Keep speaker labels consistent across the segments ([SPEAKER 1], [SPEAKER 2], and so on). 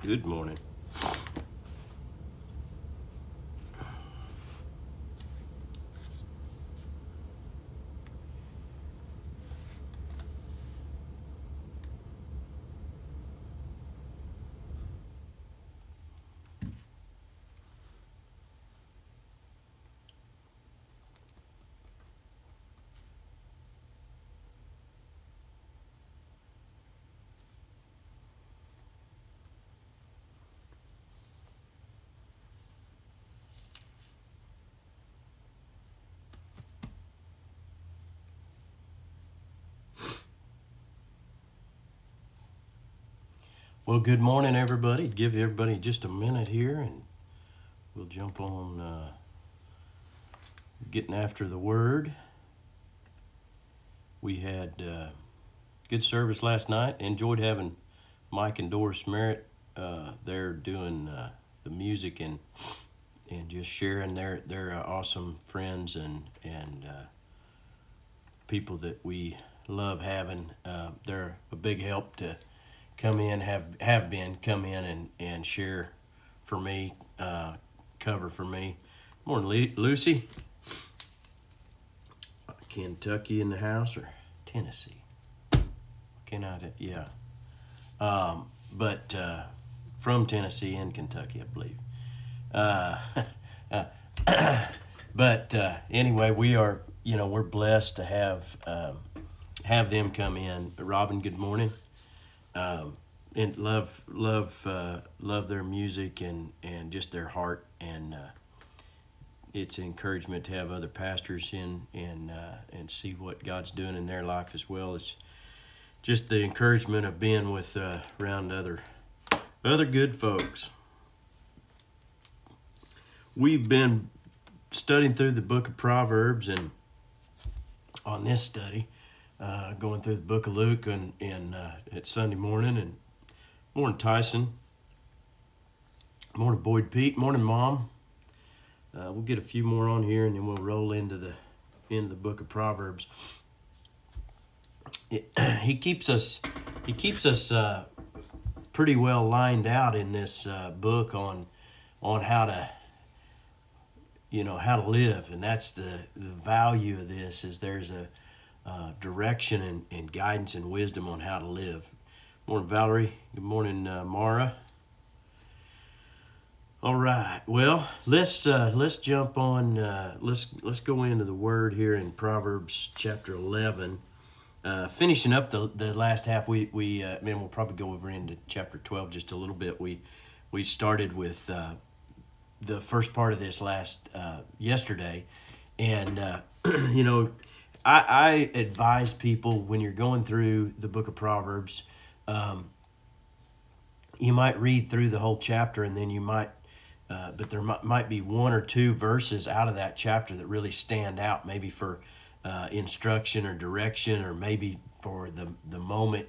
[SPEAKER 1] Good morning. Well, good morning, everybody. Give everybody just a minute here, and we'll jump on getting after the Word. We had good service last night. Enjoyed having Mike and Doris Merritt there doing the music and just sharing. They're awesome friends and people that we love having. They're a big help to come in, come in and share for me, cover for me. Morning, Lucy. Kentucky in the house or Tennessee? Yeah. But from Tennessee and Kentucky, I believe. But anyway, we're blessed to have them come in. Robin, good morning. And love their music and just their heart, and it's an encouragement to have other pastors in and see what God's doing in their life as well. It's just the encouragement of being with around other good folks. We've been studying through the book of Proverbs, and on this study, going through the book of Luke and at Sunday morning. And morning, Tyson. Morning, Boyd Pete. Morning, Mom. We'll get a few more on here, and then we'll roll into the book of Proverbs. He keeps us pretty well lined out in this book on how to live, and that's the value of this. Is there's a direction and guidance and wisdom on how to live. Morning, Valerie. Good morning, Mara. All right. Well, let's jump on. Let's go into the Word here in Proverbs chapter 11. Finishing up the last half, we'll probably go over into chapter 12 just a little bit. We started with the first part of this yesterday, and I advise people when you're going through the book of Proverbs, you might read through the whole chapter, and then you might, but there might be one or two verses out of that chapter that really stand out, maybe for instruction or direction, or maybe for the moment,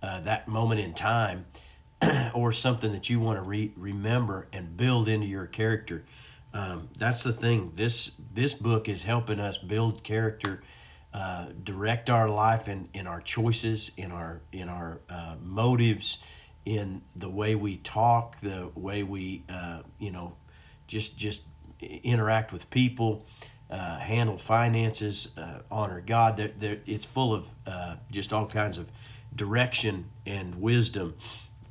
[SPEAKER 1] that moment in time, or something that you want to remember and build into your character. That's the thing. This book is helping us build character, direct our life in our choices, in our motives, in the way we talk, the way we just interact with people, handle finances, honor God. It's full of just all kinds of direction and wisdom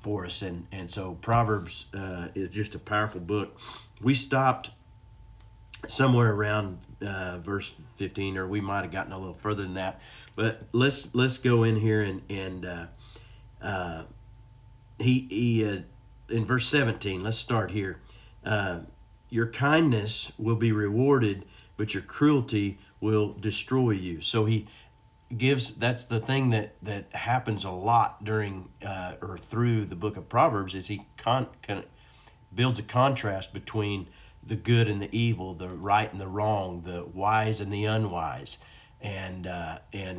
[SPEAKER 1] for us, and so Proverbs is just a powerful book. We stopped somewhere around verse 15, or we might have gotten a little further than that. But let's go in here and he in verse 17. Let's start here. Your kindness will be rewarded, but your cruelty will destroy you. So he gives, that's the thing that happens a lot during or through the book of Proverbs, is he builds a contrast between the good and the evil, the right and the wrong, the wise and the unwise, and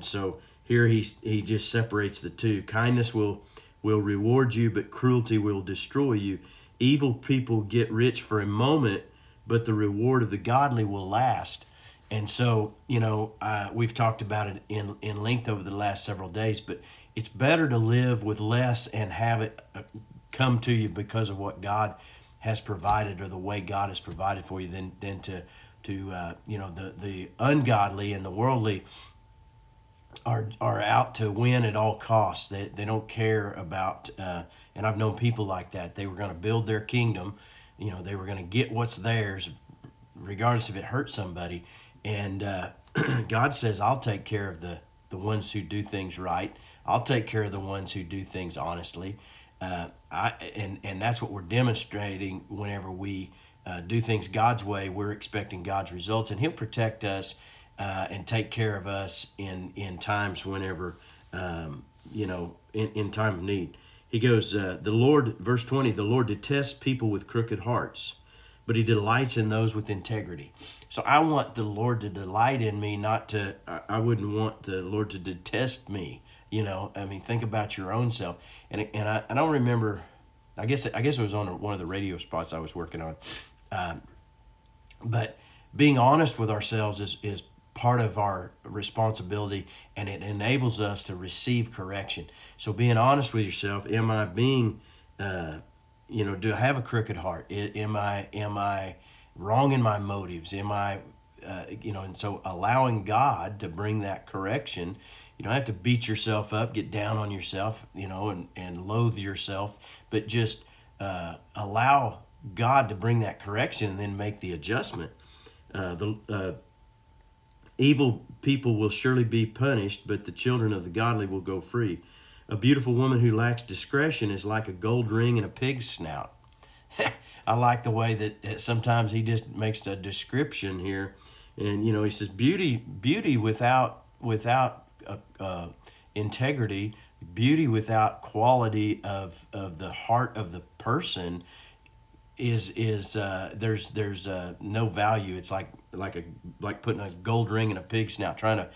[SPEAKER 1] so here he just separates the two. Kindness will reward you, but cruelty will destroy you. Evil people get rich for a moment, but the reward of the godly will last. And so, we've talked about it in length over the last several days, but it's better to live with less and have it come to you because of what God has provided or the way God has provided for you than to the ungodly and the worldly are out to win at all costs. They don't care about, and I've known people like that. They were going to build their kingdom. They were going to get what's theirs, regardless if it hurt somebody. And God says, I'll take care of the ones who do things right. I'll take care of the ones who do things honestly. And that's what we're demonstrating whenever we do things God's way. We're expecting God's results, and He'll protect us and take care of us in times whenever, in time of need. He goes, the Lord, verse 20, the Lord detests people with crooked hearts, but He delights in those with integrity. So I want the Lord to delight in me, I wouldn't want the Lord to detest me. Think about your own self. And I don't remember, I guess it was on one of the radio spots I was working on. But being honest with ourselves is part of our responsibility, and it enables us to receive correction. So being honest with yourself, am I being, do I have a crooked heart? Am I wrong in my motives? Am I, and so allowing God to bring that correction. You don't have to beat yourself up, get down on yourself, and loathe yourself, but just allow God to bring that correction and then make the adjustment. The evil people will surely be punished, but the children of the godly will go free. A beautiful woman who lacks discretion is like a gold ring in a pig's snout. I like the way that sometimes he just makes a description here, and he says beauty without integrity, beauty without quality of the heart of the person is there's no value. It's like putting a gold ring in a pig's snout, trying to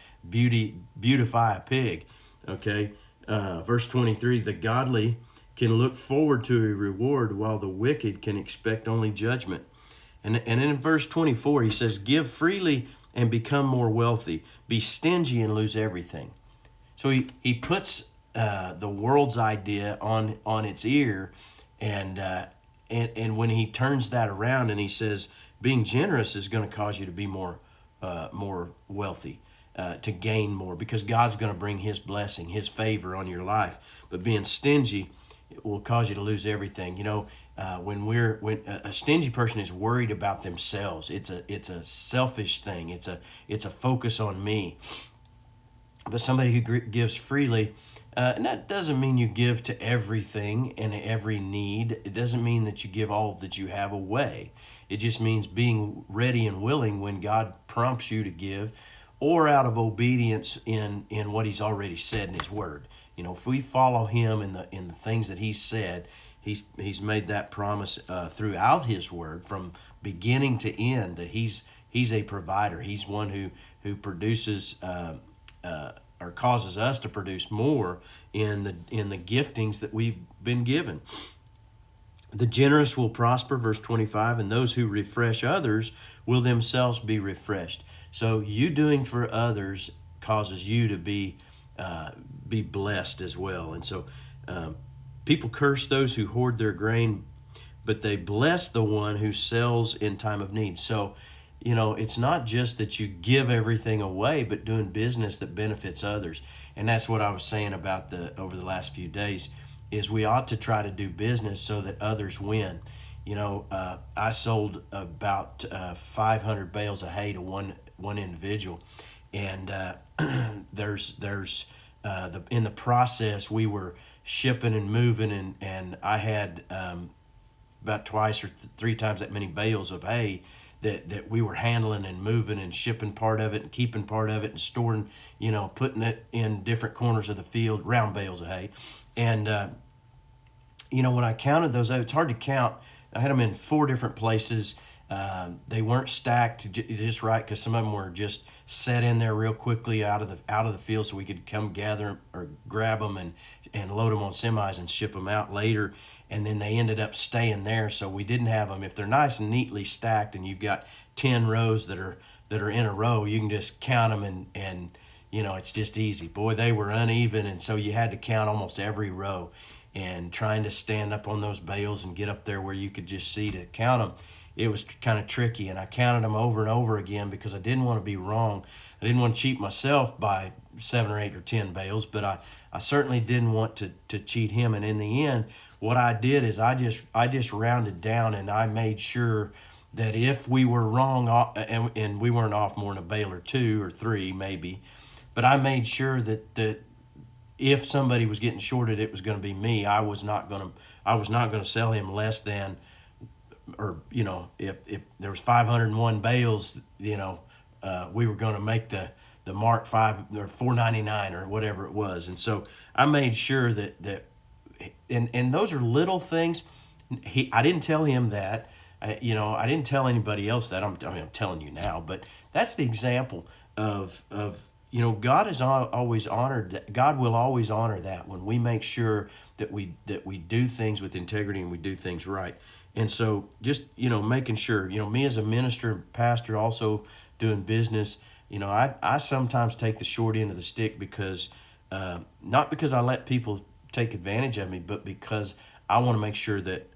[SPEAKER 1] beautify a pig. Okay, verse 23: the godly can look forward to a reward, while the wicked can expect only judgment. And in verse 24, he says, give freely and become more wealthy. Be stingy and lose everything. So he puts the world's idea on its ear, and when he turns that around and he says, being generous is going to cause you to be more wealthy, to gain more, because God's going to bring His blessing, His favor on your life. But being stingy, it will cause you to lose everything. When a stingy person is worried about themselves, it's a selfish thing. It's a focus on me. But somebody who gives freely, and that doesn't mean you give to everything and every need. It doesn't mean that you give all that you have away. It just means being ready and willing when God prompts you to give, or out of obedience in what He's already said in His Word. If we follow Him in the things that He's said, He's made that promise throughout His Word from beginning to end, that He's a provider. He's one who produces or causes us to produce more in the giftings that we've been given. The generous will prosper, verse 25, and those who refresh others will themselves be refreshed. So you doing for others causes you to be blessed as well. And so people curse those who hoard their grain, but they bless the one who sells in time of need. So, it's not just that you give everything away, but doing business that benefits others. And that's what I was saying about over the last few days, is we ought to try to do business so that others win. I sold about 500 bales of hay to one individual, and there's in the process we were shipping and moving, and I had about twice or three times that many bales of hay that we were handling and moving and shipping part of it and keeping part of it and storing, putting it in different corners of the field, round bales of hay. And, when I counted those, it's hard to count. I had them in 4 different places. They weren't stacked just right, because some of them were just set in there real quickly out of the field, so we could come gather or grab them and load them on semis and ship them out later. And then they ended up staying there, so we didn't have them. If they're nice and neatly stacked, and you've got 10 rows that are in a row, you can just count them, and it's just easy. Boy, they were uneven, and so you had to count almost every row. and trying to stand up on those bales and get up there where you could just see to count them. It was kind of tricky, and I counted them over and over again because I didn't want to be wrong. I didn't want to cheat myself by 7 or 8 or 10 bales, but I certainly didn't want to cheat him. And in the end, what I did is I just rounded down, and I made sure that if we were wrong, and we weren't off more than a bale or 2 or 3 maybe, but I made sure that if somebody was getting shorted, it was going to be me. I was not going to sell him less than, or if there was 501 bales, we were going to make the mark 5 or 499 or whatever it was. And so I made sure that and those are little things. I didn't tell him that. I didn't tell anybody else that. I'm telling you now, but that's the example of God is always honored. God will always honor that when we make sure that we do things with integrity and we do things right. And so just making sure, me as a minister and pastor, also doing business, I sometimes take the short end of the stick because not because I let people take advantage of me, but because I want to make sure that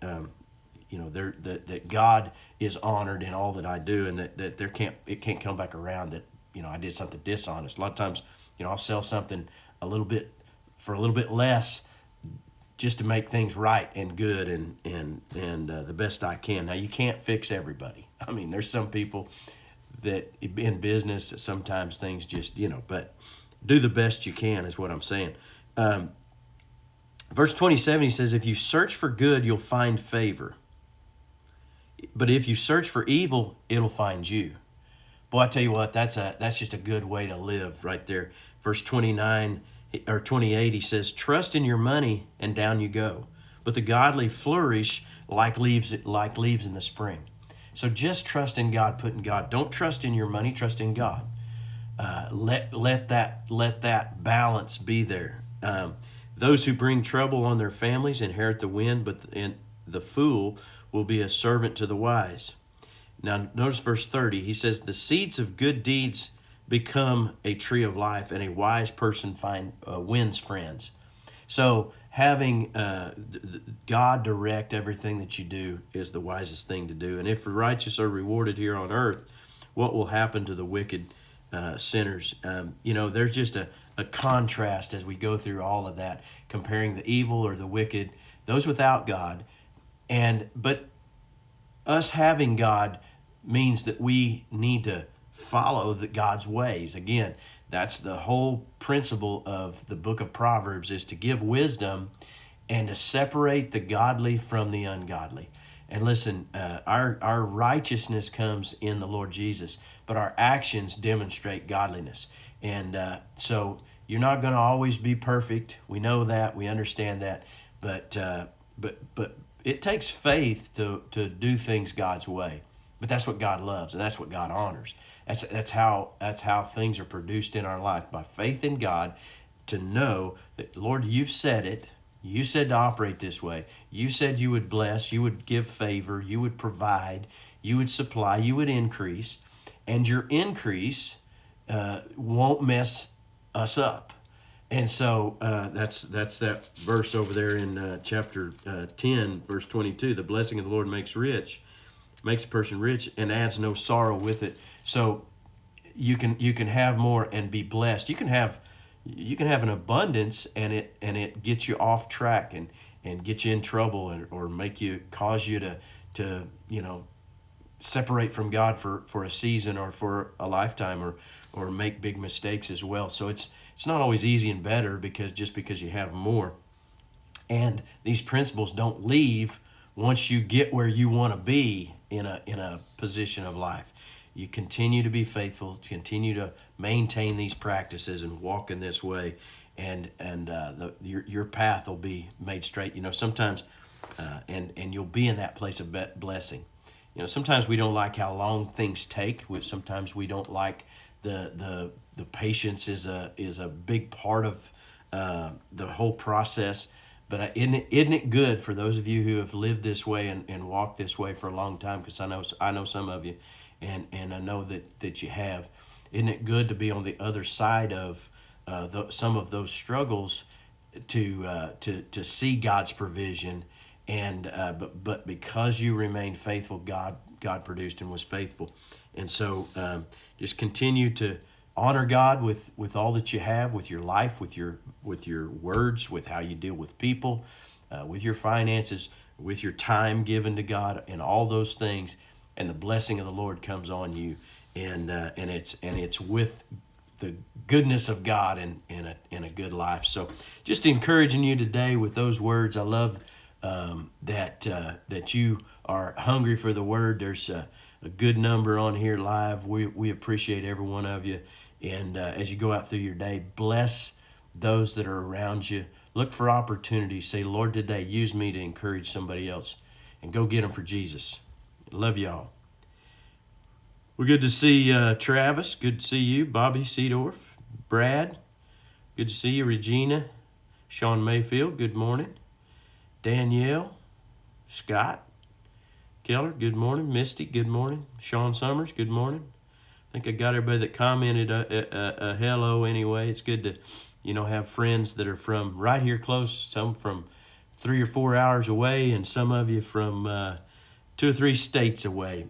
[SPEAKER 1] that God is honored in all that I do, and that it can't come back around that I did something dishonest. A lot of times, I'll sell something for a little bit less just to make things right and good and the best I can. Now, you can't fix everybody. I mean, there's some people that in business that sometimes things just but do the best you can is what I'm saying. Verse 27, he says, if you search for good, you'll find favor. But if you search for evil, it'll find you. Boy, I tell you what, that's just a good way to live right there. Verse 29 or 28, he says, trust in your money and down you go. But the godly flourish like leaves in the spring. So just trust in God, put in God. Don't trust in your money, trust in God. Let that balance be there. Those who bring trouble on their families inherit the wind, but the fool will be a servant to the wise. Now, notice verse 30. He says, the seeds of good deeds become a tree of life, and a wise person wins friends. So having God direct everything that you do is the wisest thing to do. And if the righteous are rewarded here on earth, what will happen to the wicked sinners? There's just a contrast as we go through all of that, comparing the evil or the wicked, those without God. But us having God means that we need to follow God's ways. Again, that's the whole principle of the book of Proverbs, is to give wisdom and to separate the godly from the ungodly. And listen, our righteousness comes in the Lord Jesus, but our actions demonstrate godliness. And so you're not going to always be perfect. We know that. We understand that. But it takes faith to do things God's way. But that's what God loves, and that's what God honors. That's how things are produced in our life, by faith in God, to know that, Lord, you've said it. You said to operate this way. You said you would bless, you would give favor, you would provide, you would supply, you would increase, and your increase won't mess us up. And so that's that verse over there in chapter 10, verse 22. The blessing of the Lord makes a person rich, and adds no sorrow with it. So you can have more and be blessed. You can have an abundance, and it gets you off track and get you in trouble, or cause you to separate from God for a season or for a lifetime, or make big mistakes as well. So it's not always easy and better because you have more. And these principles don't leave once you get where you want to be in a position of life. You continue to be faithful, continue to maintain these practices and walk in this way, and your path will be made straight. Sometimes, and you'll be in that place of blessing. Sometimes we don't like how long things take. Sometimes we don't like the patience is a big part of the whole process. But isn't it good for those of you who have lived this way and walked this way for a long time? Because I know some of you, and I know that you have. Isn't it good to be on the other side of some of those struggles to see God's provision, and but because you remained faithful, God produced and was faithful. And so just continue to honor God with all that you have, with your life, with your words, with how you deal with people, with your finances, with your time given to God, and all those things. And the blessing of the Lord comes on you, and it's with the goodness of God in a good life. So just encouraging you today with those words. I love that you are hungry for the word. There's a good number on here live. We appreciate every one of you. And as you go out through your day, bless those that are around you. Look for opportunities. Say, Lord, today, use me to encourage somebody else, and go get them for Jesus. Love y'all. We're good to see Travis. Good to see you. Bobby Seedorf. Brad. Good to see you. Regina. Sean Mayfield. Good morning. Danielle. Scott. Keller. Good morning. Misty. Good morning. Sean Summers. Good morning. I think I got everybody that commented a hello anyway. It's good to, have friends that are from right here close, some from 3 or 4 hours away, and some of you from 2 or 3 states away.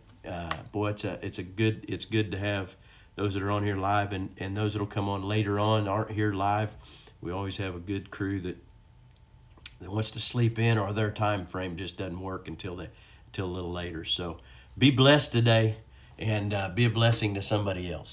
[SPEAKER 1] Boy, it's good to have those that are on here live, and those that'll come on later on aren't here live. We always have a good crew that wants to sleep in, or their time frame just doesn't work until a little later. So be blessed today, and be a blessing to somebody else.